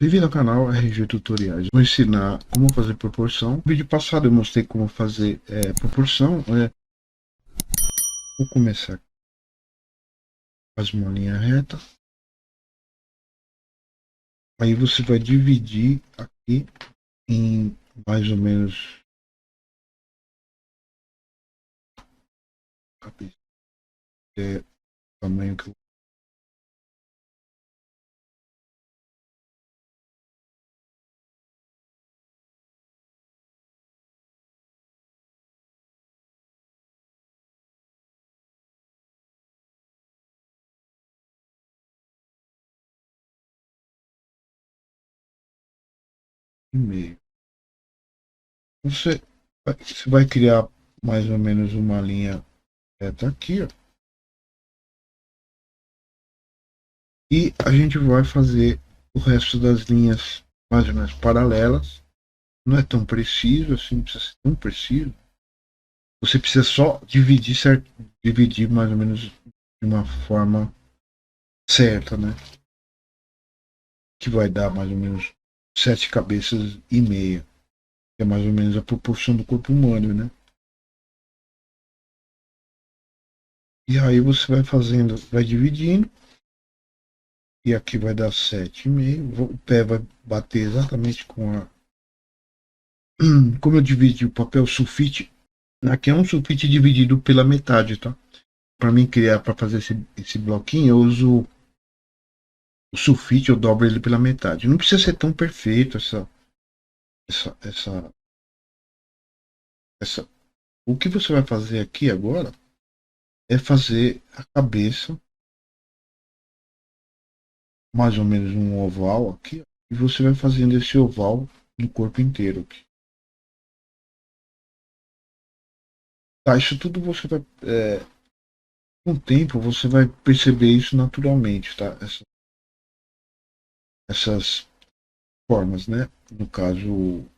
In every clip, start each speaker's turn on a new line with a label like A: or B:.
A: Bem-vindo ao canal RG Tutoriais. Vou ensinar como fazer proporção. No vídeo passado eu mostrei como fazer proporção. Vou começar aqui. Faz uma linha reta. Aí você vai dividir aqui em mais ou menos o tamanho que eu e meio. Você vai criar mais ou menos uma linha reta aqui, ó. E a gente vai fazer o resto das linhas mais ou menos paralelas. Não é tão preciso assim, não precisa ser tão preciso. Você precisa só dividir certo, dividir mais ou menos de uma forma certa, né? Que vai dar mais ou menos 7,5 cabeças, que é mais ou menos a proporção do corpo humano, né? E aí você vai fazendo, vai dividindo, e aqui vai dar 7,5. O pé vai bater exatamente com a. Como eu dividi o papel sulfite, aqui é um sulfite dividido pela metade, tá? Para mim criar, para fazer esse bloquinho, eu uso o sulfite, eu dobro ele pela metade. Não precisa ser tão perfeito essa, essa, essa. O que você vai fazer aqui agora é fazer a cabeça, mais ou menos um oval aqui, e você vai fazendo esse oval no corpo inteiro aqui. Tá, isso tudo você vai, com o tempo você vai perceber isso naturalmente, tá? Essas formas, né? No caso,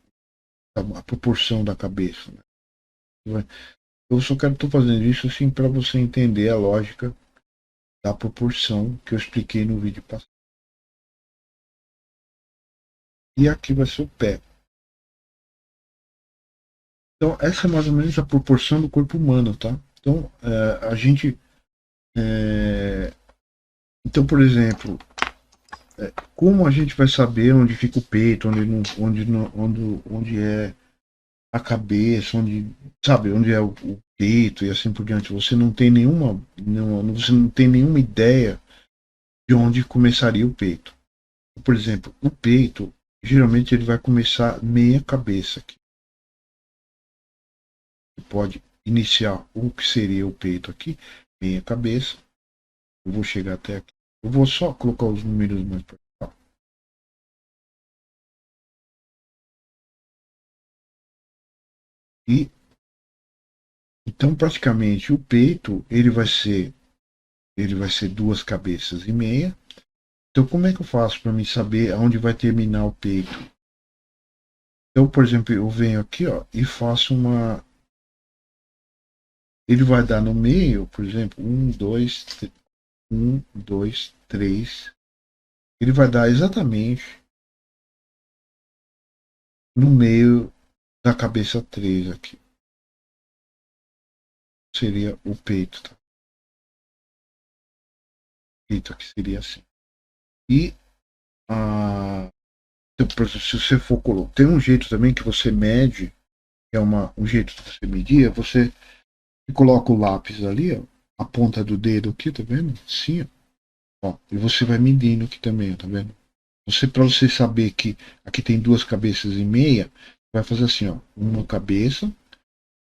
A: a proporção da cabeça, né? Eu só estou fazendo isso assim para você entender a lógica da proporção que eu expliquei no vídeo passado. E aqui vai ser o pé. Então, essa é mais ou menos a proporção do corpo humano, tá? Então, a gente. É, então, por exemplo, como a gente vai saber onde fica o peito, onde é a cabeça, sabe, onde é o peito e assim por diante? Você não tem você não tem nenhuma ideia de onde começaria o peito. Por exemplo, o peito, geralmente ele vai começar meia cabeça aqui. Você pode iniciar o que seria o peito aqui, meia cabeça. Eu vou chegar até aqui. Eu vou só colocar os números mais para cá. E então praticamente o peito ele vai ser 2,5 cabeças. Então como é que eu faço para me saber aonde vai terminar o peito? Então, por exemplo, eu venho aqui, ó, e faço uma. Ele vai dar no meio, por exemplo, um, dois, três. Ele vai dar exatamente no meio da cabeça 3 aqui. Seria o peito, tá? O peito aqui seria assim. E então, por exemplo, se você for colocar. Tem um jeito também que você mede, que é um jeito de você medir, é você coloca o lápis ali, ó, a ponta do dedo aqui, tá vendo? Assim, ó. E você vai medindo aqui também, ó, tá vendo? Para você saber que aqui tem 2,5 cabeças, vai fazer assim, ó, uma cabeça,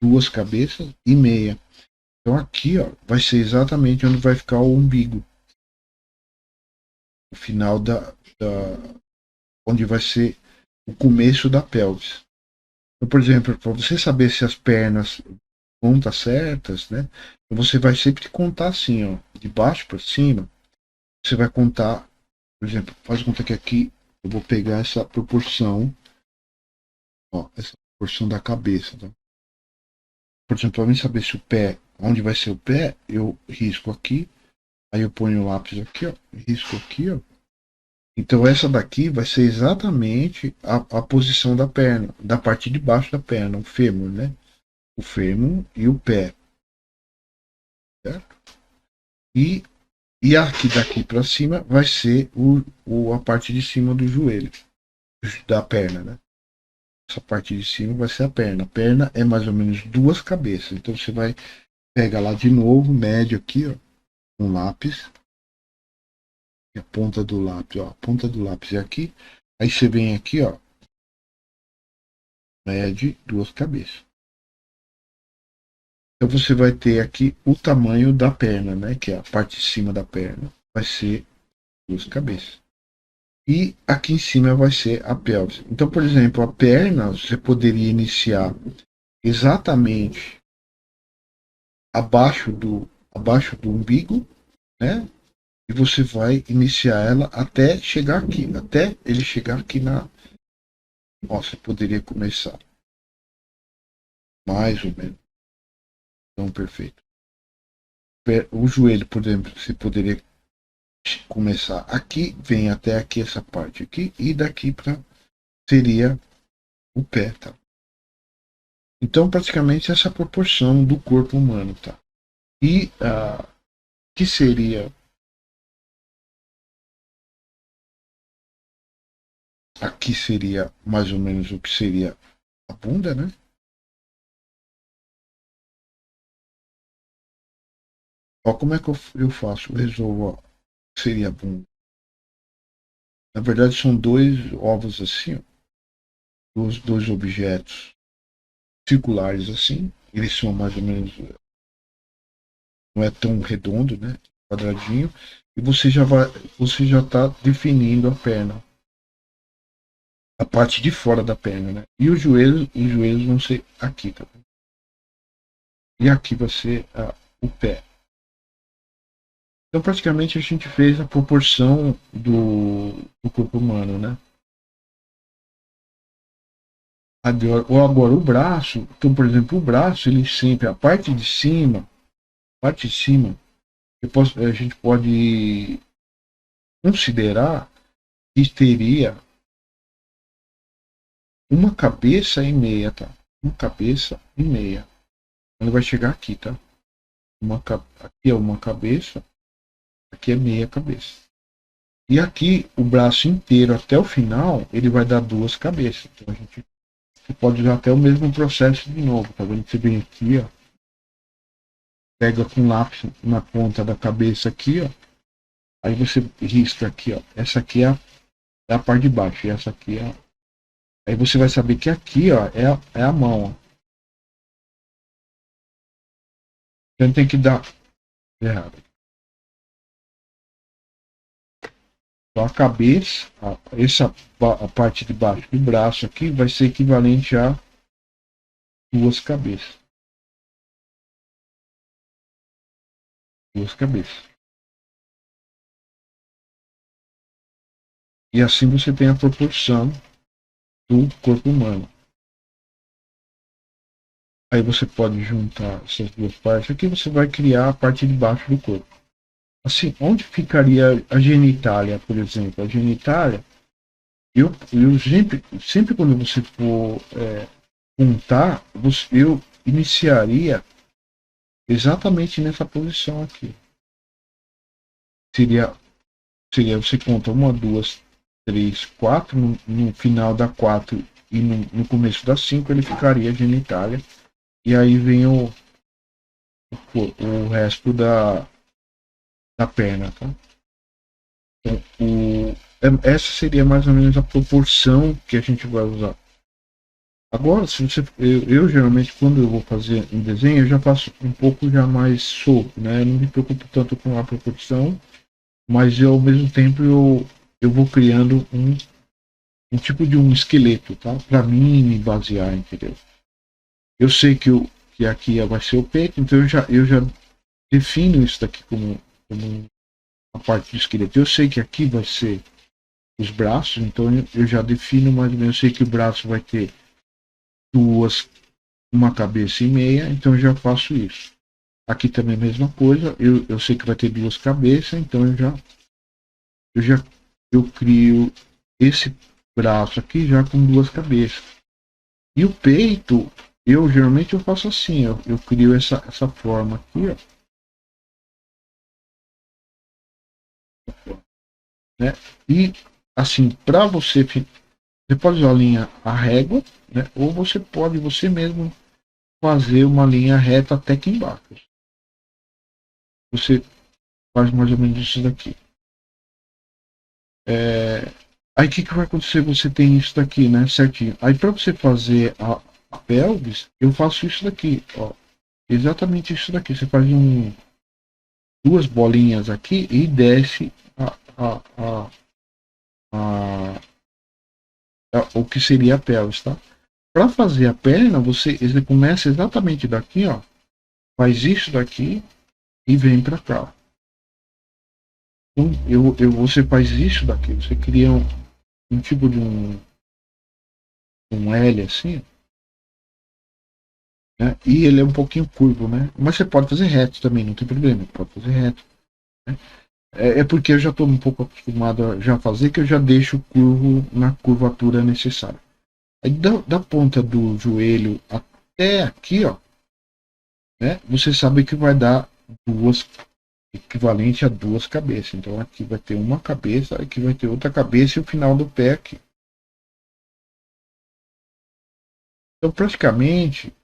A: 2,5 cabeças. Então aqui, ó, vai ser exatamente onde vai ficar o umbigo, o final onde vai ser o começo da pelvis. Então, por exemplo, para você saber se as pernas vão estar certas, né? Você vai sempre contar assim, ó, de baixo para cima. Você vai contar, por exemplo, faz conta que aqui eu vou pegar essa proporção, ó, essa proporção da cabeça, tá? Por exemplo, para mim saber se o pé, onde vai ser o pé, eu risco aqui, aí eu ponho o lápis aqui, ó, risco aqui, ó, Então essa daqui vai ser exatamente a posição da perna, da parte de baixo da perna, o fêmur, né? O fêmur e o pé, certo? E, e aqui daqui para cima vai ser a parte de cima do joelho, da perna, né? Essa parte de cima vai ser a perna. A perna é mais ou menos duas cabeças. Então você vai pegar lá de novo, médio aqui, ó, um lápis. E a ponta do lápis, ó. A ponta do lápis é aqui. Aí você vem aqui, ó. Mede duas cabeças. Então você vai ter aqui o tamanho da perna, né? Que é a parte de cima da perna. Vai ser duas cabeças. E aqui em cima vai ser a pelve. Então, por exemplo, a perna você poderia iniciar exatamente abaixo do umbigo, né? E você vai iniciar ela até chegar aqui, até ele chegar aqui na. Nossa, poderia começar mais ou menos. Então, perfeito. O joelho, por exemplo, você poderia começar aqui, vem até aqui essa parte aqui, e daqui para seria o pé, tá? Então, praticamente essa proporção do corpo humano, tá? E que seria aqui seria mais ou menos o que seria a bunda, né? Ó, como é que eu faço? Eu resolvo, ó, seria a bunda. Na verdade, são dois ovos assim, ó, dois objetos circulares assim. Eles são mais ou menos, não é tão redondo, né? Quadradinho. E você já está definindo a perna, a parte de fora da perna, né? E os joelhos vão ser aqui, tá? E aqui vai ser o pé. Então, praticamente, a gente fez a proporção do corpo humano, né? Ou agora o braço. Então, por exemplo, o braço, ele sempre, parte de cima, a gente pode considerar que teria uma cabeça e meia, tá? Uma cabeça e meia. Ele vai chegar aqui, tá? Aqui é uma cabeça, aqui é meia cabeça. E aqui, o braço inteiro até o final, ele vai dar duas cabeças. Então, você pode usar até o mesmo processo de novo, tá vendo? Você vem aqui, ó, pega com lápis na ponta da cabeça aqui, ó. Aí você risca aqui, ó. Essa aqui é a parte de baixo. E essa aqui é. Aí você vai saber que aqui, ó, é a mão, ó. Então tem que dar errado. Então a cabeça, a parte de baixo do braço aqui vai ser equivalente a duas cabeças. Duas cabeças. E assim você tem a proporção do corpo humano. Aí você pode juntar essas duas partes aqui, você vai criar a parte de baixo do corpo. Assim, onde ficaria a genitália, por exemplo? A genitália, eu sempre quando você for contar, eu iniciaria exatamente nessa posição aqui. Seria você conta uma, duas, três, quatro, no final da quatro e no começo da cinco ele ficaria a genitália. E aí vem o resto da perna, tá? Então, essa seria mais ou menos a proporção que a gente vai usar. Agora, se você, eu geralmente quando eu vou fazer um desenho, eu já faço um pouco já mais solto, né? Eu não me preocupo tanto com a proporção, mas ao mesmo tempo eu vou criando um tipo de um esqueleto, tá? Para mim me basear, entendeu? Eu sei que aqui vai ser o peito, então eu já defino isso daqui como a parte do esqueleto. Eu sei que aqui vai ser os braços, então eu já defino mais ou menos. Eu sei que o braço vai ter uma cabeça e meia, então eu já faço isso. Aqui também a mesma coisa, eu sei que vai ter duas cabeças, então eu já eu crio esse braço aqui já com duas cabeças. E o peito, eu geralmente eu faço assim, eu crio essa forma aqui, ó, né? E assim, para você, você pode usar a linha a régua, né? Ou você pode você mesmo fazer uma linha reta até aqui embaixo. Você faz mais ou menos isso daqui. É, aí o que vai acontecer? Você tem isso daqui, né? Certinho. Aí para você fazer a pelvis, eu faço isso daqui, ó. Exatamente isso daqui. Você faz duas bolinhas aqui e desce a, o que seria a pelvis, tá? Para fazer a perna, ele começa exatamente daqui, ó. Faz isso daqui e vem para cá. Então, você faz isso daqui. Você cria um tipo de um L assim, né? E ele é um pouquinho curvo, né? Mas você pode fazer reto também, não tem problema. Pode fazer reto. Né? É porque eu já estou um pouco acostumado a já fazer, que eu já deixo o curvo na curvatura necessária. Aí da ponta do joelho até aqui, ó, né? Você sabe que vai dar duas, equivalente a duas cabeças. Então aqui vai ter uma cabeça, aqui vai ter outra cabeça e o final do pé aqui. Então praticamente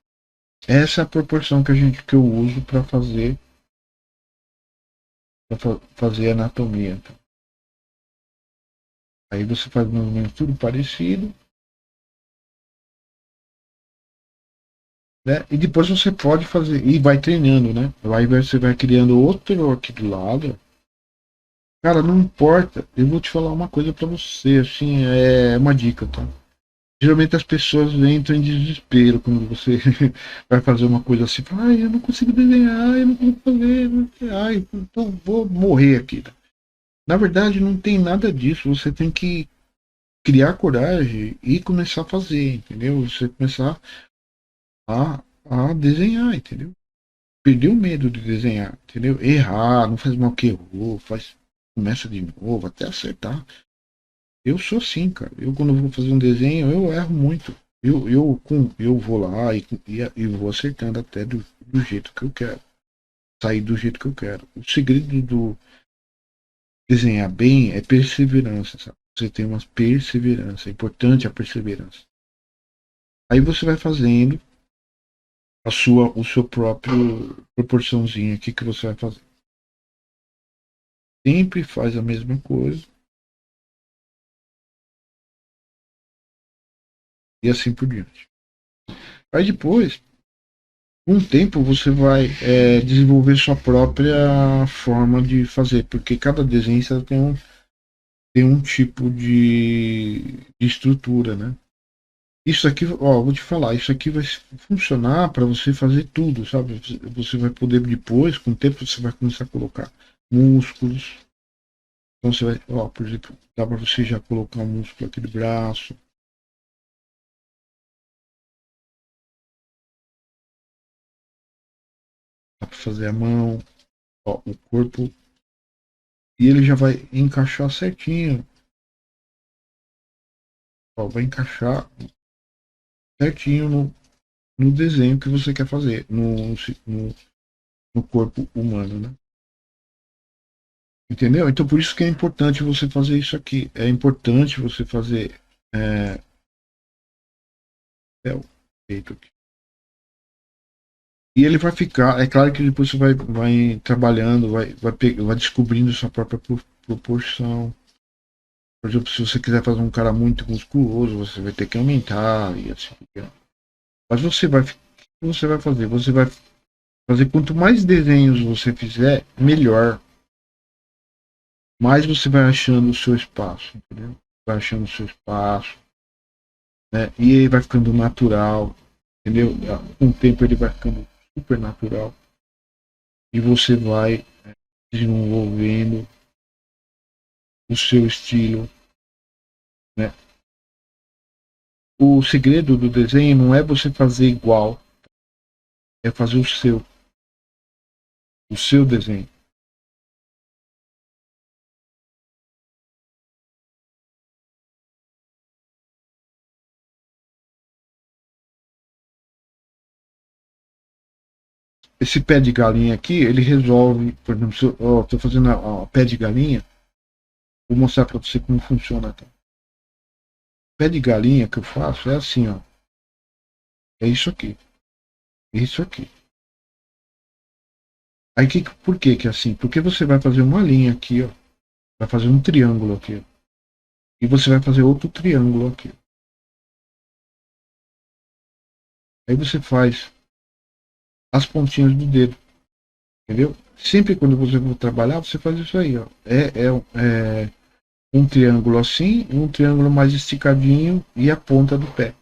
A: essa é a proporção que eu uso para fazer anatomia. Então. Aí você faz um movimento tudo parecido, né? E depois você pode fazer e vai treinando, né? Aí você vai criando outro aqui do lado. Cara, não importa. Eu vou te falar uma coisa para você, assim, é uma dica, tá? Geralmente as pessoas entram em desespero quando você vai fazer uma coisa assim, fala, ai, eu não consigo desenhar, eu não consigo fazer, ai, então vou morrer aqui. Na verdade, não tem nada disso. Você tem que criar coragem e começar a fazer, entendeu? Você começar a desenhar, entendeu? Perder o medo de desenhar, entendeu? Errar, não faz mal que errou, começa de novo até acertar. Eu sou assim, cara. Eu quando vou fazer um desenho, eu erro muito. Eu vou lá e vou acertando até do jeito que eu quero. Sair do jeito que eu quero. O segredo do desenhar bem é perseverança, sabe? Você tem uma perseverança. É importante a perseverança. Aí você vai fazendo o seu próprio proporçãozinho aqui que você vai fazer. Sempre faz a mesma coisa e assim por diante. Aí depois, com o tempo, você vai desenvolver sua própria forma de fazer, porque cada desenho tem um tipo de estrutura, né? Isso aqui, ó, vou te falar, isso aqui vai funcionar para você fazer tudo, sabe? Você vai poder depois, com o tempo, você vai começar a colocar músculos. Então você vai, ó, por exemplo, dá para você já colocar um músculo aqui do braço, dá para fazer a mão, ó, o corpo, e ele já vai encaixar certinho, ó, vai encaixar certinho no desenho que você quer fazer, no, no corpo humano, né? Entendeu? Então por isso que é importante você fazer isso aqui. É importante você fazer o feito aqui. E ele vai ficar, é claro que depois você vai trabalhando, vai descobrindo sua própria proporção. Por exemplo, se você quiser fazer um cara muito musculoso, você vai ter que aumentar e assim. Mas você vai fazer? Você vai fazer quanto mais desenhos você fizer, melhor. Mais você vai achando o seu espaço, entendeu? Vai achando o seu espaço, né? E aí vai ficando natural, entendeu? Com o tempo ele vai ficando super natural e você vai desenvolvendo o seu estilo, né? O segredo do desenho não é você fazer igual, é fazer o seu desenho. esse pé de galinha aqui, ele resolve, por exemplo, se eu estou fazendo a pé de galinha, vou mostrar para você como funciona. Tá? Pé de galinha que eu faço é assim, ó. É isso aqui. É isso aqui. Aí por que é assim? Porque você vai fazer uma linha aqui, ó. Vai fazer um triângulo aqui, ó. E você vai fazer outro triângulo aqui. Aí você faz as pontinhas do dedo. Entendeu? Sempre quando você for trabalhar, você faz isso aí, ó. É um triângulo assim, um triângulo mais esticadinho e a ponta do pé.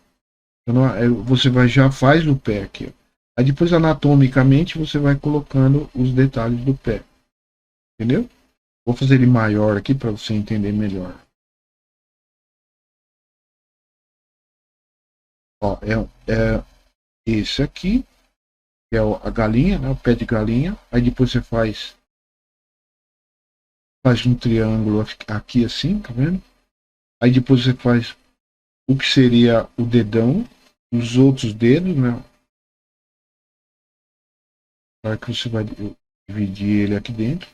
A: Então, você já faz o pé aqui, ó. Aí depois anatomicamente você vai colocando os detalhes do pé. Entendeu? Vou fazer ele maior aqui para você entender melhor. Ó, é esse aqui, que é a galinha, né? O pé de galinha. Aí depois você faz um triângulo aqui assim, tá vendo? Aí depois você faz o que seria o dedão, os outros dedos, né? Para que você vai dividir ele aqui dentro,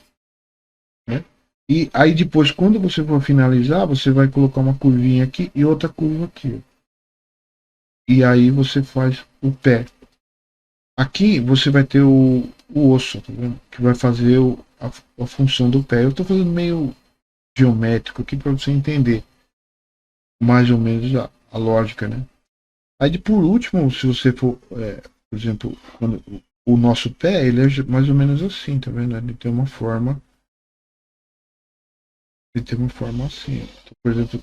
A: né? E aí depois, quando você for finalizar, você vai colocar uma curvinha aqui e outra curva aqui. E aí você faz o pé. Aqui você vai ter o osso, tá vendo? Que vai fazer a função do pé. Eu estou fazendo meio geométrico aqui para você entender mais ou menos a lógica, né? Aí por último, se você for, por exemplo, quando o nosso pé, ele é mais ou menos assim, tá vendo? Ele tem uma forma assim. Então, por exemplo,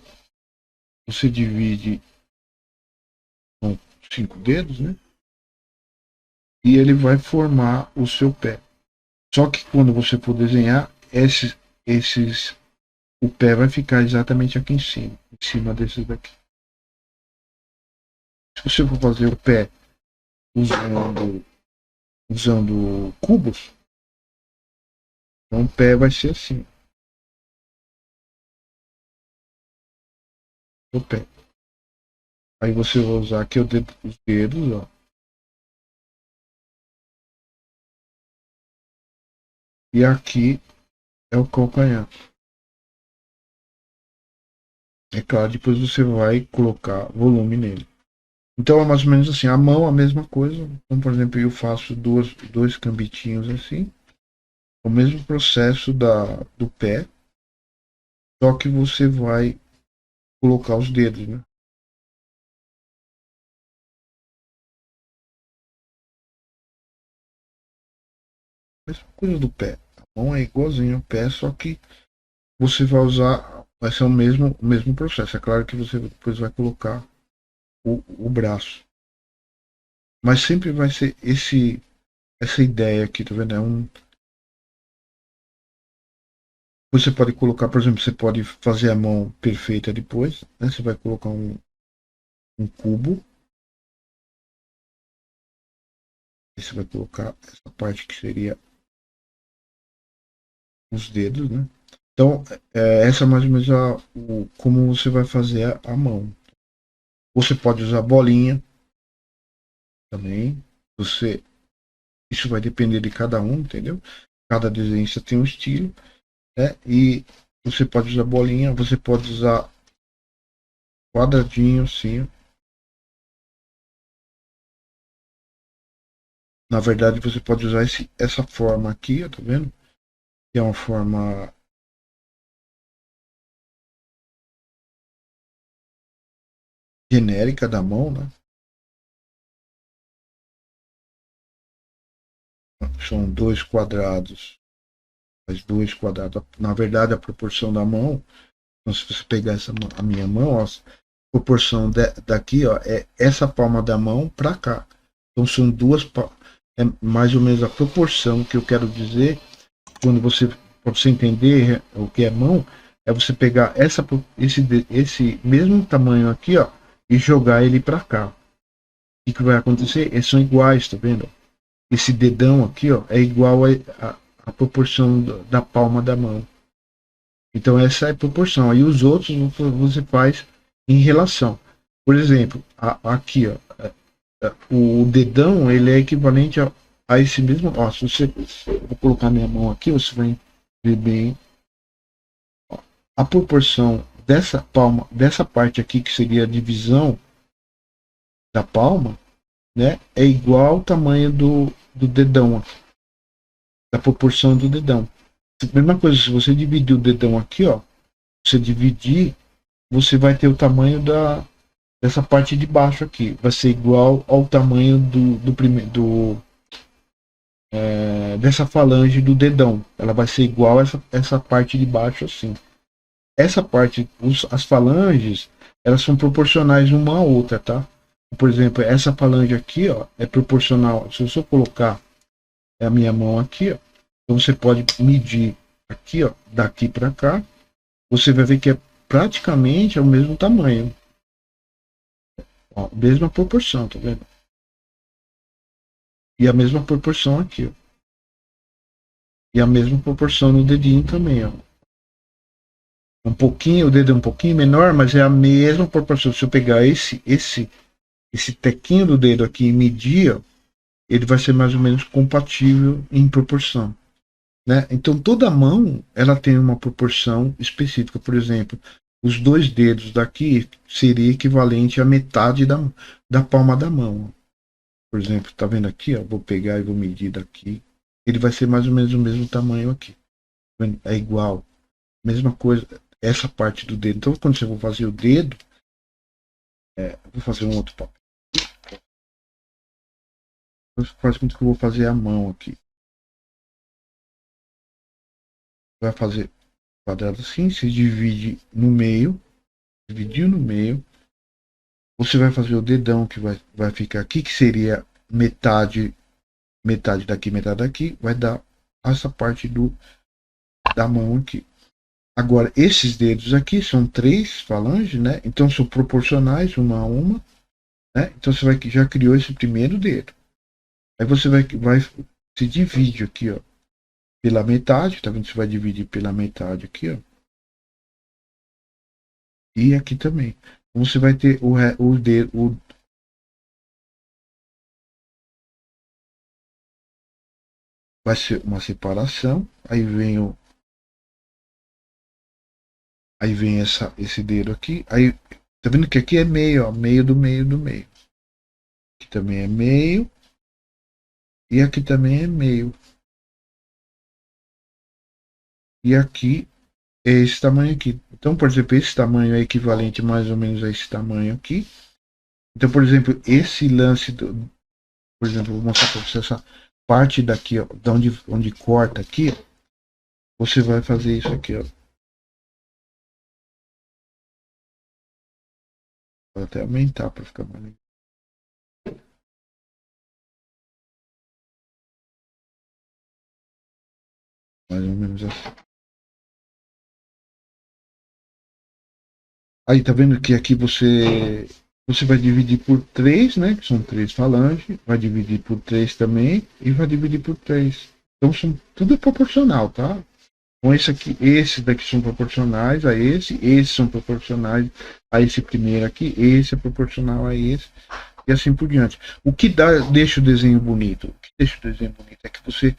A: você divide com 5 dedos, né? E ele vai formar o seu pé. Só que quando você for desenhar, o pé vai ficar exatamente aqui em cima desses daqui. Se você for fazer o pé usando cubos, então o pé vai ser assim. O pé. Aí você vai usar aqui os dedos, ó. E aqui é o calcanhar. É claro, depois você vai colocar volume nele. Então é mais ou menos assim, a mão a mesma coisa. Então, por exemplo, eu faço dois cambitinhos assim. O mesmo processo do pé, só que você vai colocar os dedos, né? A mesma coisa do pé. A mão é igualzinho ao pé, só que você vai ser o mesmo processo. É claro que você depois vai colocar o braço. Mas sempre vai ser essa ideia aqui, tá vendo? Você pode colocar, por exemplo, você pode fazer a mão perfeita depois, né? Você vai colocar um cubo. Aí você vai colocar essa parte que seria os dedos, né? Então, essa é mais ou menos como você vai fazer a mão. Você pode usar bolinha também. Isso vai depender de cada um, entendeu? Cada desenhista tem um estilo, né? E você pode usar bolinha, você pode usar quadradinho, assim. Na verdade, você pode usar essa forma aqui, ó, tá vendo? Que é uma forma genérica da mão, né? São dois quadrados, mais dois quadrados. Na verdade, a proporção da mão, então, se você pegar a minha mão, ó, a proporção daqui, ó, é essa palma da mão para cá. Então são é mais ou menos a proporção que eu quero dizer quando para você entender o que é mão, é você pegar esse mesmo tamanho aqui, ó, e jogar ele para cá. O que vai acontecer? Eles são iguais, tá vendo? Esse dedão aqui, ó, é igual a proporção da palma da mão. Então essa é a proporção. Aí os outros você faz em relação. Por exemplo, aqui, ó, o dedão ele é equivalente a esse mesmo, ó, se você, vou colocar minha mão aqui, você vai ver bem, ó, a proporção dessa palma, dessa parte aqui que seria a divisão da palma, né, é igual ao tamanho do dedão, ó, da proporção do dedão. Mesma coisa, se você dividir o dedão aqui, ó, você dividir, você vai ter o tamanho dessa parte de baixo aqui. Vai ser igual ao tamanho dessa falange do dedão. Ela vai ser igual a essa parte de baixo assim. Essa parte, as falanges, elas são proporcionais uma à outra, tá? Por exemplo, essa falange aqui, ó, é proporcional. Se eu só colocar a minha mão aqui, ó, então você pode medir aqui, ó, daqui para cá, você vai ver que é praticamente o mesmo tamanho. Ó, mesma proporção, tá vendo? E a mesma proporção aqui, ó. E a mesma proporção no dedinho também, ó. Um pouquinho, o dedo é um pouquinho menor, mas é a mesma proporção. Se eu pegar esse tequinho do dedo aqui e medir, ó, ele vai ser mais ou menos compatível em proporção, né? Então toda mão ela tem uma proporção específica. Por exemplo, os dois dedos daqui seria equivalente à metade da palma da mão. Por exemplo, tá vendo aqui? Ó, vou pegar e vou medir daqui. Ele vai ser mais ou menos o mesmo tamanho aqui. É igual. Mesma coisa, essa parte do dedo. Então, quando você for fazer o dedo, vou fazer um outro papel. Faz muito que eu vou fazer a mão aqui. Vai fazer quadrado assim, se divide no meio. Dividiu no meio. Você vai fazer o dedão que vai ficar aqui, que seria metade daqui, metade daqui. Vai dar essa parte da mão aqui. Agora, esses dedos aqui são 3 falanges, né? Então são proporcionais uma a uma, né? Então você já criou esse primeiro dedo. Aí você vai se divide aqui, ó, pela metade, tá vendo? Você vai dividir pela metade aqui, ó. E aqui também. Então você vai ter o dedo, vai ser uma separação. Aí vem esse dedo aqui. Aí tá vendo que aqui é meio, ó, meio do meio do meio. Aqui também é meio. E aqui também é meio. E aqui é esse tamanho aqui. Então, por exemplo, esse tamanho é equivalente mais ou menos a esse tamanho aqui. Então, por exemplo, esse lance por exemplo, vou mostrar para você essa parte daqui, ó, de onde corta aqui, você vai fazer isso aqui, ó. Vou até aumentar para ficar mais legal. Mais ou menos assim. Aí tá vendo que aqui você vai dividir por 3, né? Que são 3 falanges. Vai dividir por 3 também. E vai dividir por 3. Então tudo é proporcional, tá? Então esses daqui são proporcionais a esses são proporcionais a esse primeiro aqui, esse é proporcional a esse, e assim por diante. O que deixa o desenho bonito? O que deixa o desenho bonito é que você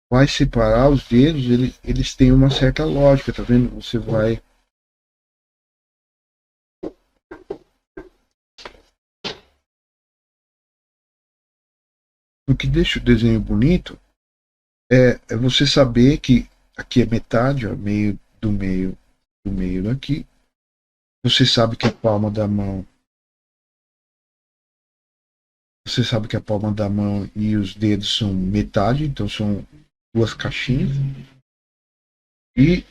A: vai separar os dedos, eles têm uma certa lógica, tá vendo? Você vai o que deixa o desenho bonito é você saber que aqui é metade, ó, meio do meio daqui. Você sabe que a palma da mão Você sabe que a palma da mão e os dedos são metade, então são 2 caixinhas. E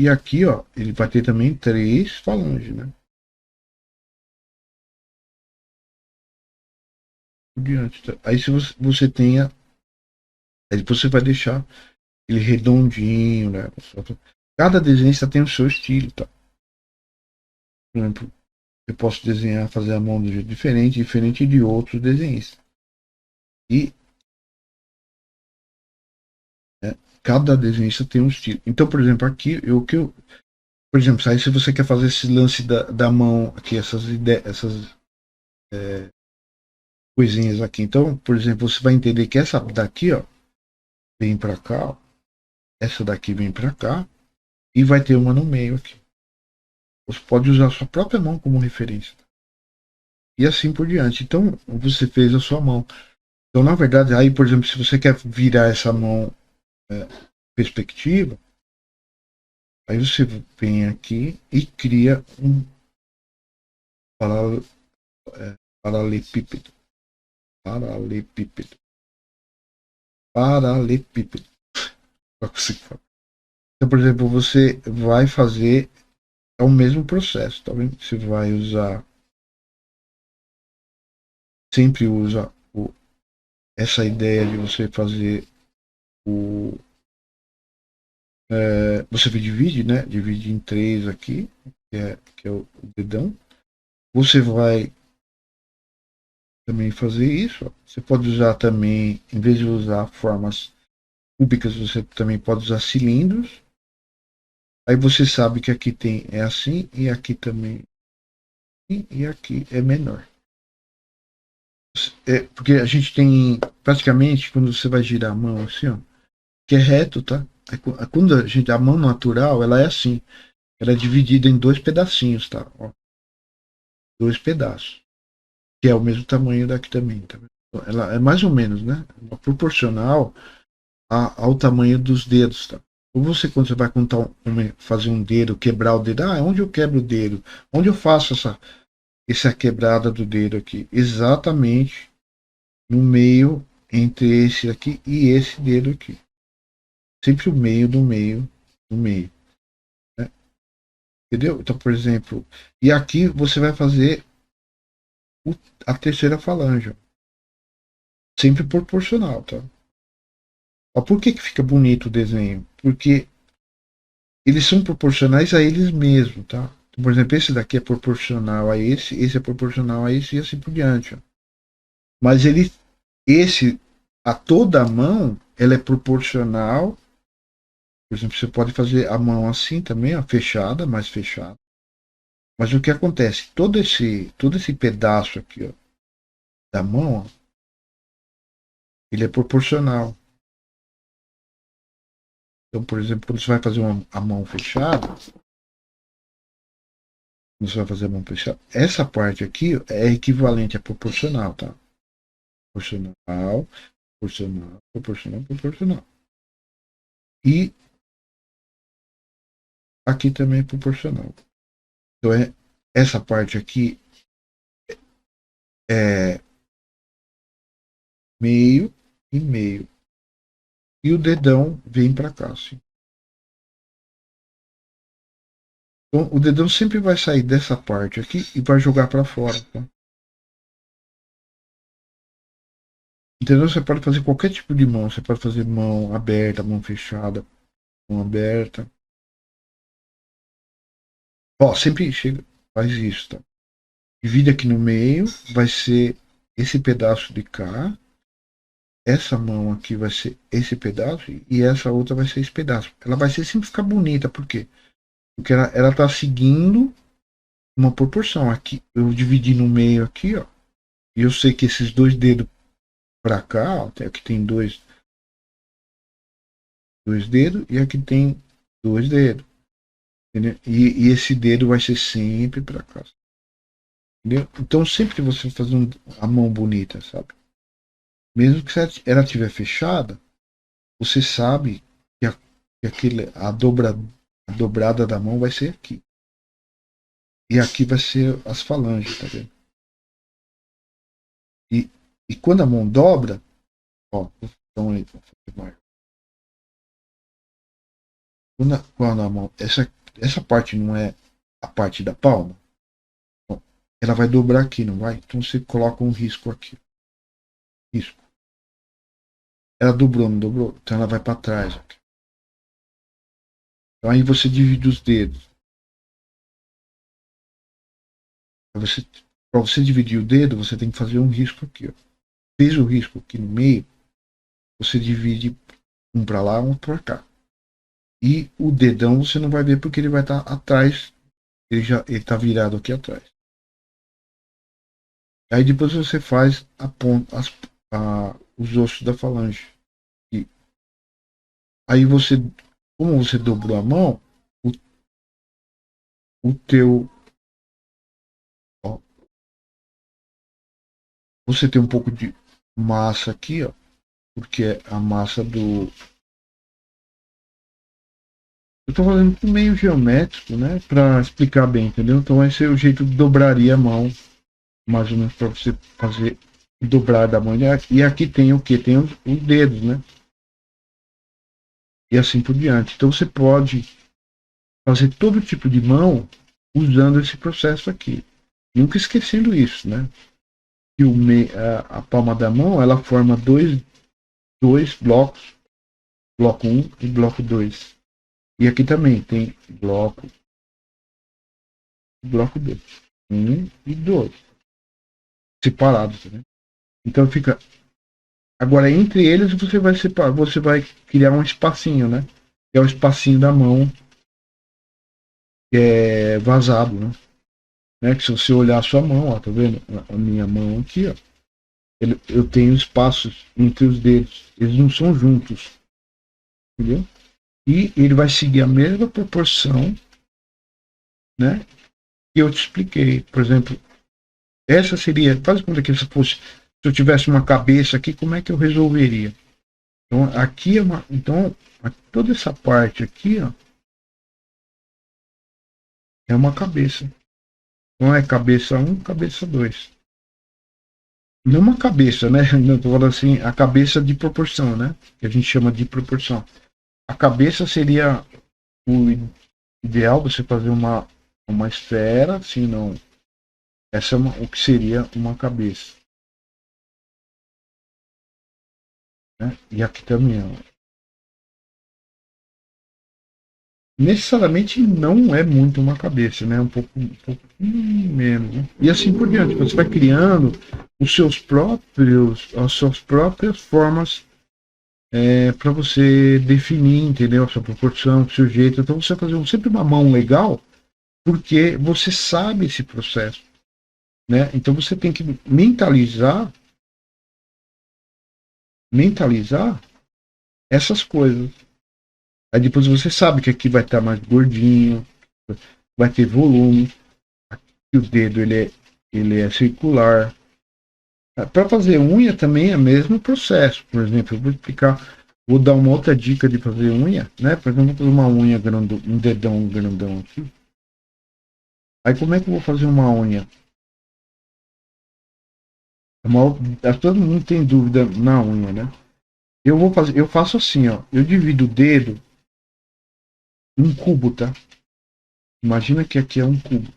A: aqui, ó, ele vai ter também 3 falanges, né? Por diante. Aí se você tenha. Aí você vai deixar ele redondinho, né? Cada desenhista tem o seu estilo, tá? Por exemplo, eu posso desenhar, fazer a mão de um jeito diferente de outros desenhistas. E né, cada desenhista tem um estilo. Então, por exemplo, aqui, por exemplo, aí se você quer fazer esse lance da mão aqui, essas coisinhas aqui. Então, por exemplo, você vai entender que essa daqui, ó, vem para cá, ó, essa daqui vem para cá e vai ter uma no meio aqui. Você pode usar a sua própria mão como referência. E assim por diante. Então, você fez a sua mão. Então, na verdade, aí, por exemplo, se você quer virar essa mão perspectiva, aí você vem aqui e cria um paralelepípedo. Paralelepípedo. Paralelepípedo. Então, por exemplo, você vai fazer o mesmo processo, tá vendo? Você vai usar, sempre usa essa ideia de você fazer o você divide, né? Divide em três aqui, que é o dedão. Você vai também fazer isso. Ó. Você pode usar também, em vez de usar formas cúbicas, você também pode usar cilindros. Aí você sabe que aqui tem é assim e aqui também e aqui é menor. Porque a gente tem praticamente quando você vai girar a mão assim, ó, que é reto, tá? Quando a mão natural ela é assim, ela é dividida em dois pedacinhos, tá? Ó, dois pedaços, que é o mesmo tamanho daqui também, tá? Ela é mais ou menos, né? Proporcional ao tamanho dos dedos, tá? Ou você, quando você vai contar fazer um dedo, quebrar o dedo, onde eu quebro o dedo? Onde eu faço essa quebrada do dedo aqui? Exatamente no meio entre esse aqui e esse dedo aqui. Sempre o meio do meio do meio. Né? Entendeu? Então, por exemplo, e aqui você vai fazer a terceira falange. Ó. Sempre proporcional, tá? Ó, por que fica bonito o desenho? Porque eles são proporcionais a eles mesmos, tá? Então, por exemplo, esse daqui é proporcional a esse é proporcional a esse e assim por diante. Ó. Mas a toda a mão, ela é proporcional. Por exemplo, você pode fazer a mão assim também, ó, fechada, mais fechada. Mas o que acontece? Todo esse pedaço aqui, ó, da mão, ó, ele é proporcional. Então, por exemplo, quando você vai fazer a mão fechada, quando você vai fazer a mão fechada, essa parte aqui é equivalente a proporcional, tá? Proporcional, proporcional, proporcional, proporcional. E aqui também é proporcional. Então, essa parte aqui é meio e meio. E o dedão vem para cá, assim. Então, o dedão sempre vai sair dessa parte aqui e vai jogar para fora, tá? Entendeu? Você pode fazer qualquer tipo de mão. Você pode fazer mão aberta, mão fechada, mão aberta. Ó, sempre chega, faz isso, tá? Divide aqui no meio, vai ser esse pedaço de cá. Essa mão aqui vai ser esse pedaço e essa outra vai ser esse pedaço. Ela vai ser sempre ficar bonita, por quê? Porque ela tá seguindo uma proporção. Aqui eu dividi no meio aqui, ó. E eu sei que esses dois dedos para cá, ó, aqui tem dois dedos e aqui tem dois dedos. Entendeu? E esse dedo vai ser sempre para cá. Entendeu? Então sempre você fazer a mão bonita, sabe? Mesmo que ela estiver fechada, você sabe a dobrada da mão vai ser aqui. E aqui vai ser as falanges, tá vendo? E quando a mão dobra, ó, então aí, quando a mão, essa parte não é a parte da palma, ela vai dobrar aqui, não vai? Então você coloca um risco aqui. Risco. Ela dobrou, não dobrou? Então ela vai para trás. Aqui. Então aí você divide os dedos. Para você dividir o dedo, você tem que fazer um risco aqui. Ó. Fez o risco aqui no meio, você divide um para lá, um para cá. E o dedão você não vai ver porque ele vai estar atrás. Ele está virado aqui atrás. Aí depois você faz a ponta, os ossos da falange. E aí você, como você dobrou a mão, o teu, ó, você tem um pouco de massa aqui, ó, porque é a massa do. Eu tô fazendo meio geométrico, né, para explicar bem, entendeu? Então esse é o jeito que dobraria a mão, mais ou menos para você fazer dobrar da mão. E aqui tem o que? Tem os dedos, né? E assim por diante. Então você pode fazer todo tipo de mão usando esse processo aqui. Nunca esquecendo isso, né? Que a palma da mão ela forma dois blocos, bloco 1 e bloco 2. E aqui também tem bloco 2. 1 e 2. Separados, né? Então fica. Agora, entre eles, você vai separar, você vai criar um espacinho, né? Que é o espacinho da mão, que é vazado, né? Que se você olhar a sua mão, ó, tá vendo? A minha mão aqui, ó. Eu tenho espaços entre os dedos. Eles não são juntos. Entendeu? E ele vai seguir a mesma proporção, né? Que eu te expliquei. Por exemplo, essa seria. Faz conta que se eu tivesse uma cabeça aqui, como é que eu resolveria? Então, aqui é uma. Então, toda essa parte aqui, ó, é uma cabeça. Então é cabeça 1, cabeça 2. Não uma cabeça, né? Não tô falando assim, a cabeça de proporção, né? Que a gente chama de proporção. A cabeça seria o ideal você fazer uma esfera, assim, não. Essa é o que seria uma cabeça. Né? E aqui também, ó. Necessariamente não é muito uma cabeça, né? Um pouco menos. Né? E assim por diante. Você vai criando as suas próprias formas para você definir, entendeu? A sua proporção, o seu jeito. Então você vai fazer sempre uma mão legal, porque você sabe esse processo, né? Então você tem que mentalizar essas coisas. Aí depois você sabe que aqui vai estar mais gordinho, vai ter volume, aqui o dedo ele é circular. Para fazer unha também é o mesmo processo. Por exemplo, eu vou explicar, vou dar uma outra dica de fazer unha, né? Por exemplo, vou fazer uma unha grandão, um dedão grandão aqui. Aí como é que eu vou fazer uma unha? Todo mundo tem dúvida na unha, né? Eu faço assim, ó. Eu divido o dedo em um cubo, tá? Imagina que aqui é um cubo.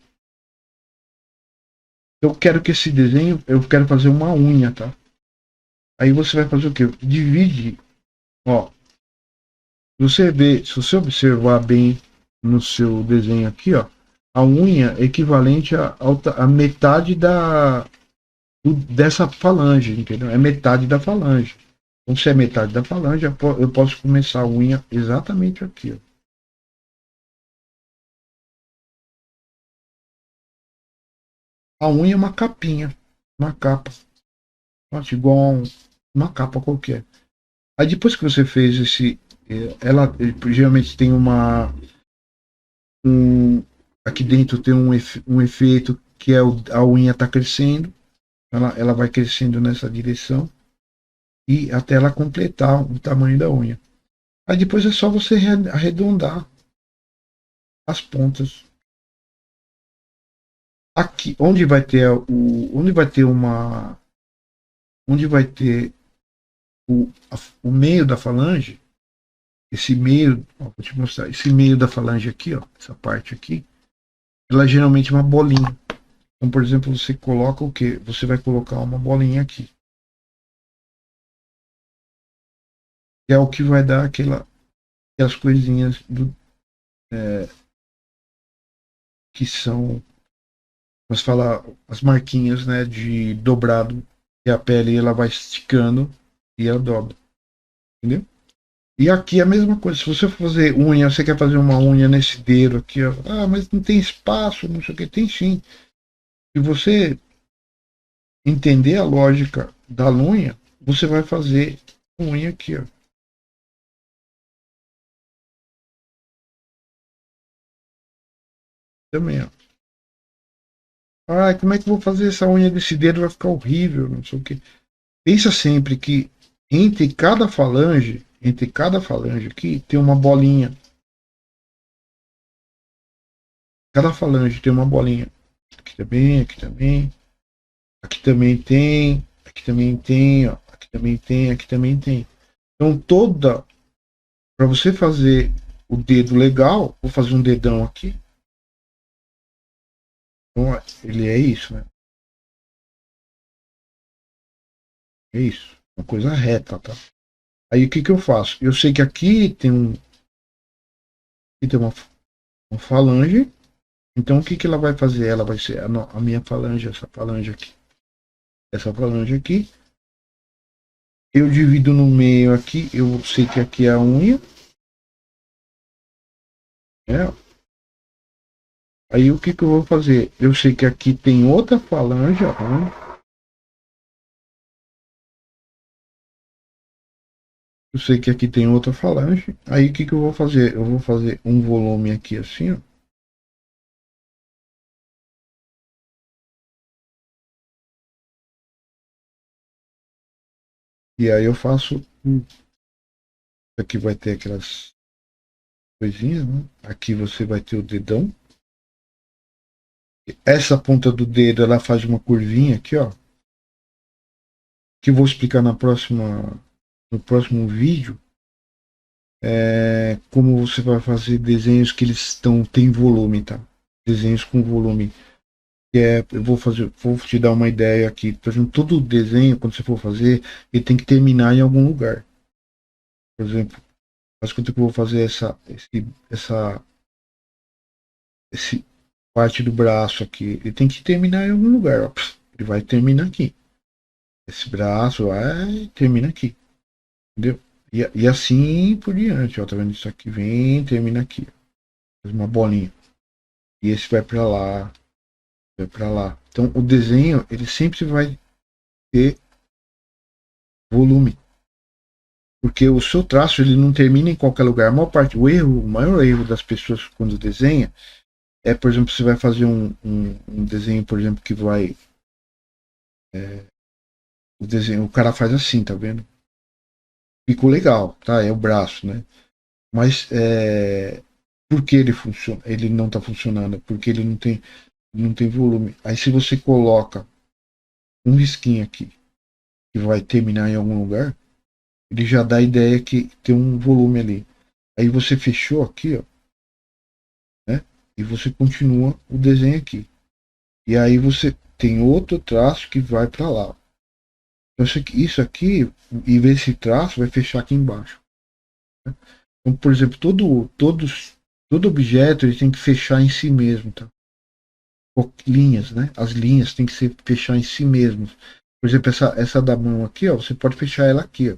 A: Eu quero que esse desenho, eu quero fazer uma unha, tá? Aí você vai fazer o quê? Divide, ó. Se você observar bem no seu desenho aqui, ó, a unha é equivalente a metade dessa falange, entendeu? É metade da falange. Então, se é metade da falange, eu posso começar a unha exatamente aqui, ó. A unha é uma capinha, uma capa. Nossa, igual uma capa qualquer. Aí depois que você fez ela geralmente tem um, aqui dentro tem um efeito que é a unha tá crescendo, ela vai crescendo nessa direção e até ela completar o tamanho da unha. Aí depois é só você arredondar as pontas. Aqui, onde vai ter o meio da falange, esse meio, ó, vou te mostrar, esse meio da falange aqui, ó, essa parte aqui, ela é geralmente uma bolinha. Então, por exemplo, você coloca o quê? Você vai colocar uma bolinha aqui. Que é o que vai dar aquelas coisinhas que são, vamos falar, as marquinhas, né, de dobrado, e a pele ela vai esticando e ela dobra, entendeu? E aqui é a mesma coisa. Se você for fazer unha, você quer fazer uma unha nesse dedo aqui, ó, mas não tem espaço, não sei o que, tem sim. Se você entender a lógica da unha, você vai fazer a unha aqui, ó. Também, ó. Ah, como é que eu vou fazer essa unha desse dedo? Vai ficar horrível, não sei o que. Pensa sempre que entre cada falange aqui, tem uma bolinha. Cada falange tem uma bolinha. Aqui também, aqui também. Aqui também tem. Aqui também tem, ó. Aqui também tem, aqui também tem. Então toda. Para você fazer o dedo legal, vou fazer um dedão aqui. Então ele é isso, né? É isso. Uma coisa reta, tá? Aí o que que eu faço? Eu sei que aqui tem aqui tem uma falange. Então o que que ela vai fazer? Ela vai ser a minha falange, essa falange aqui. Essa falange aqui. Eu divido no meio aqui. Eu sei que aqui é a unha. Né? Aí o que que eu vou fazer? Eu sei que aqui tem outra falange. Ó. Eu sei que aqui tem outra falange. Aí o que que eu vou fazer? Eu vou fazer um volume aqui assim, ó. E aí eu faço. Aqui vai ter aquelas coisinhas, né? Aqui você vai ter o dedão. Essa ponta do dedo ela faz uma curvinha aqui, ó. Que eu vou explicar no próximo vídeo. Como você vai fazer desenhos que eles tem volume, tá? Desenhos com volume. Eu vou te dar uma ideia aqui. Por exemplo, todo desenho, quando você for fazer, ele tem que terminar em algum lugar. Por exemplo, faz quanto que eu vou fazer esse parte do braço aqui. Ele tem que terminar em algum lugar. Ó. Ele vai terminar aqui. Esse braço vai termina aqui. Entendeu? E assim por diante. Ó, tá vendo? Isso aqui vem termina aqui. Faz uma bolinha. E esse vai para lá. Vai para lá. Então o desenho ele sempre vai ter volume. Porque o seu traço ele não termina em qualquer lugar. O maior erro das pessoas quando desenha é, por exemplo, você vai fazer um desenho, por exemplo, que vai. O desenho, o cara faz assim, tá vendo? Ficou legal, tá? É o braço, né? Mas por que ele funciona? Ele não tá funcionando? Porque ele não tem volume. Aí se você coloca um risquinho aqui que vai terminar em algum lugar, ele já dá a ideia que tem um volume ali. Aí você fechou aqui, ó, né? E você continua o desenho aqui. E aí você tem outro traço que vai para lá. Então isso aqui, e esse traço vai fechar aqui embaixo. Né? Então, por exemplo, todo objeto ele tem que fechar em si mesmo, tá? Linhas, né? As linhas tem que se fechar em si mesmos. Por exemplo, essa da mão aqui, ó, você pode fechar ela aqui, ó.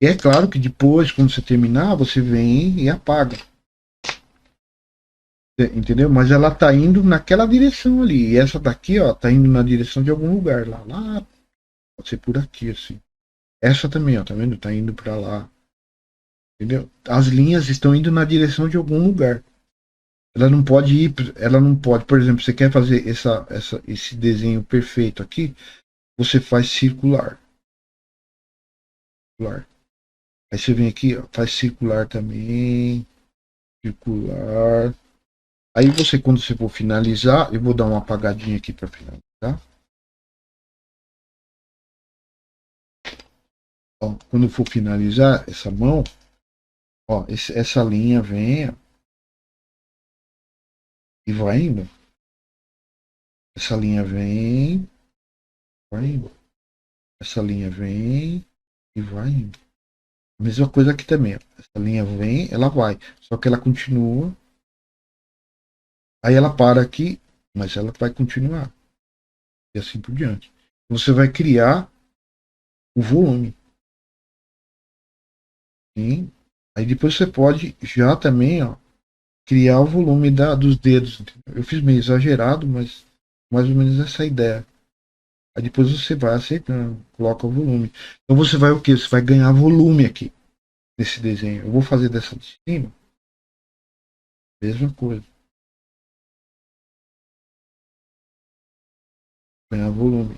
A: E é claro que depois, quando você terminar, você vem e apaga. Entendeu? Mas ela tá indo naquela direção ali. E essa daqui, ó, tá indo na direção de algum lugar lá. Pode ser por aqui, assim. Essa também, ó, tá vendo? Tá indo para lá. Entendeu? As linhas estão indo na direção de algum lugar. Ela não pode, por exemplo, você quer fazer esse desenho perfeito aqui, você faz circular. Circular. Aí você vem aqui, ó, faz circular também. Circular. Aí você, quando você for finalizar, eu vou dar uma apagadinha aqui para finalizar. Ó, quando for finalizar essa mão, ó, essa linha vem ó, e vai indo. Essa linha vem, vai indo. Essa linha vem e vai indo. A mesma coisa aqui também. Ó. Essa linha vem, ela vai. Só que ela continua. Aí ela para aqui, mas ela vai continuar. E assim por diante. Você vai criar o volume. Sim. Aí depois você pode já também ó, criar o volume dos dedos. Entendeu? Eu fiz meio exagerado, mas mais ou menos essa ideia. Aí depois você vai aceitando, coloca o volume. Então você vai o quê? Você vai ganhar volume aqui nesse desenho. Eu vou fazer dessa de cima, mesma coisa, ganhar volume.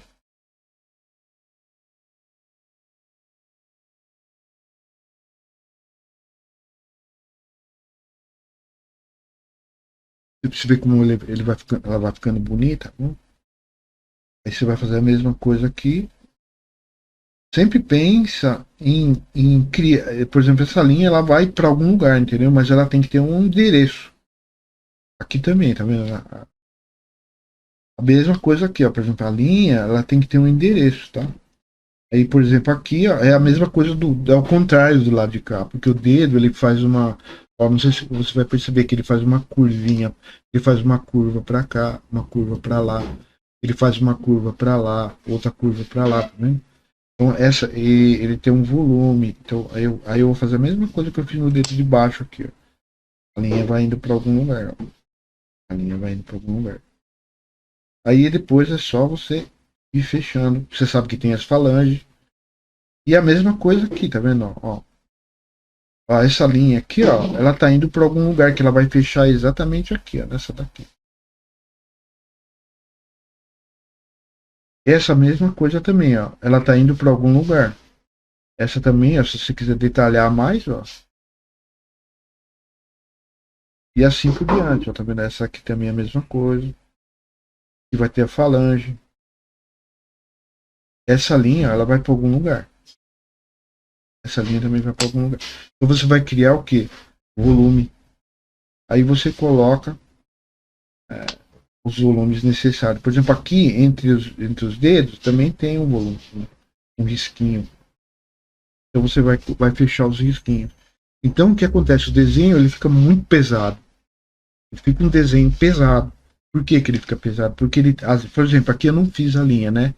A: Você vê como ele vai ficando, ela vai ficando bonita. Aí você vai fazer a mesma coisa aqui. Sempre pensa em criar, por exemplo, essa linha ela vai para algum lugar, entendeu? Mas ela tem que ter um endereço. Aqui também, tá vendo? A mesma coisa aqui, ó. Por exemplo, a linha ela tem que ter um endereço, tá? Aí, por exemplo, aqui ó, é a mesma coisa é o contrário do lado de cá, porque o dedo ele faz uma, ó, não sei se você vai perceber que ele faz uma curvinha, ele faz uma curva para cá, uma curva para lá, ele faz uma curva para lá, outra curva para lá, tá vendo? Então essa e ele tem um volume, então aí eu vou fazer a mesma coisa que eu fiz no dedo de baixo aqui, ó. A linha vai indo para algum lugar, ó. A linha vai indo para algum lugar. Aí depois é só você ir fechando. Você sabe que tem as falanges. E a mesma coisa aqui, tá vendo? Ó, essa linha aqui, ó, ela tá indo para algum lugar que ela vai fechar exatamente aqui, ó, nessa daqui. Essa mesma coisa também, ó, ela tá indo para algum lugar. Essa também, ó, se você quiser detalhar mais, ó. E assim por diante, ó, tá vendo? Essa aqui também é a mesma coisa. E vai ter a falange. Essa linha, ela vai para algum lugar. Essa linha também vai para algum lugar. Então você vai criar o que? Volume. Aí você coloca é, os volumes necessários. Por exemplo, aqui entre os dedos também tem um volume, né? Um risquinho. Então você vai fechar os risquinhos. Então o que acontece? O desenho ele fica muito pesado. Ele fica um desenho pesado. Por que, que ele fica pesado? Porque ele, por exemplo, aqui eu não fiz a linha, né?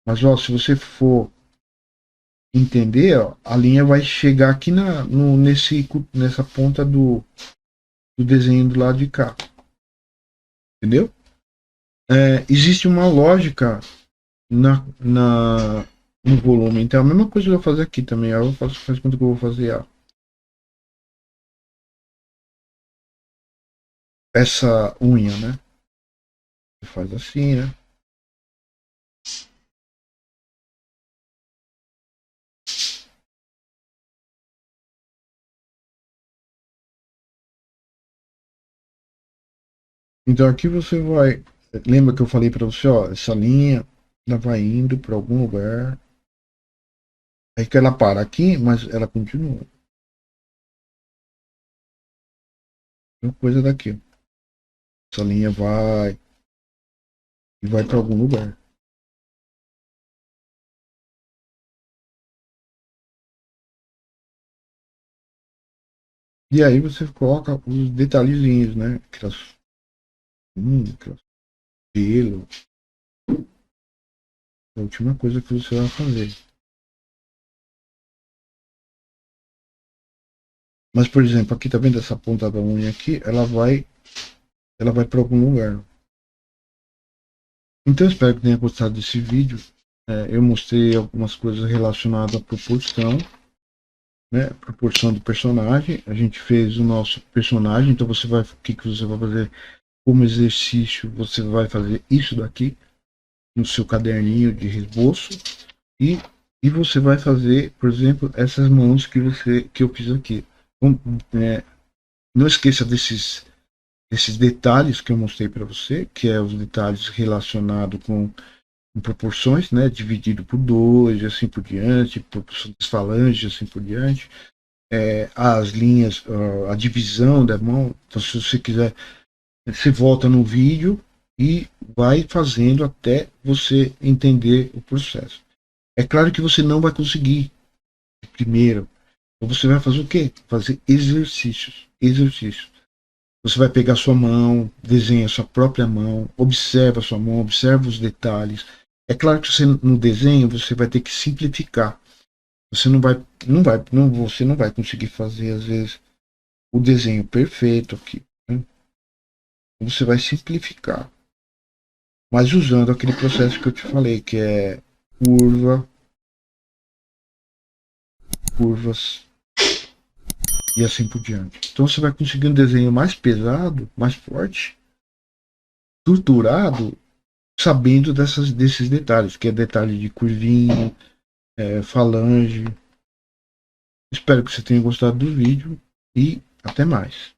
A: Mas ó, se você for entender, ó, a linha vai chegar aqui nessa ponta do desenho do lado de cá. Entendeu? Existe uma lógica no volume. Então, a mesma coisa que eu vou fazer aqui também. Eu faz quanto que eu vou fazer essa unha, né? Você faz assim, né? Então, aqui você vai. Lembra que eu falei para você, ó, essa linha ela vai indo para algum lugar. Aí que ela para aqui, mas ela continua. Uma coisa daqui. Essa linha vai e vai para algum lugar. E aí você coloca os detalhezinhos, né? Aquelas pelo. A última coisa que você vai fazer. Mas, por exemplo, aqui tá vendo essa ponta da unha aqui? Ela vai para algum lugar. Então, eu espero que tenha gostado desse vídeo. Eu mostrei algumas coisas relacionadas à proporção, né? Proporção do personagem. A gente fez o nosso personagem. Então, o que você vai fazer como exercício? Você vai fazer isso daqui no seu caderninho de esboço e você vai fazer, por exemplo, essas mãos que eu fiz aqui. Não esqueça desses detalhes que eu mostrei para você, que é os detalhes relacionados com proporções, né, dividido por dois, e assim por diante, proporção das falanges, assim por diante, as linhas, a divisão da mão. Então, se você quiser, você volta no vídeo e vai fazendo até você entender o processo. É claro que você não vai conseguir primeiro. Então você vai fazer o quê? Fazer exercícios. Exercícios. Você vai pegar sua mão, desenha sua própria mão, observa sua mão, observa os detalhes. É claro que no desenho você vai ter que simplificar. Você você não vai conseguir fazer às vezes o desenho perfeito aqui, né? Você vai simplificar. mas usando aquele processo que eu te falei, que é curva, curvas e assim por diante. Então você vai conseguir um desenho mais pesado, mais forte, estruturado, sabendo desses detalhes, que é detalhe de curvinho, falange. Espero que você tenha gostado do vídeo e até mais.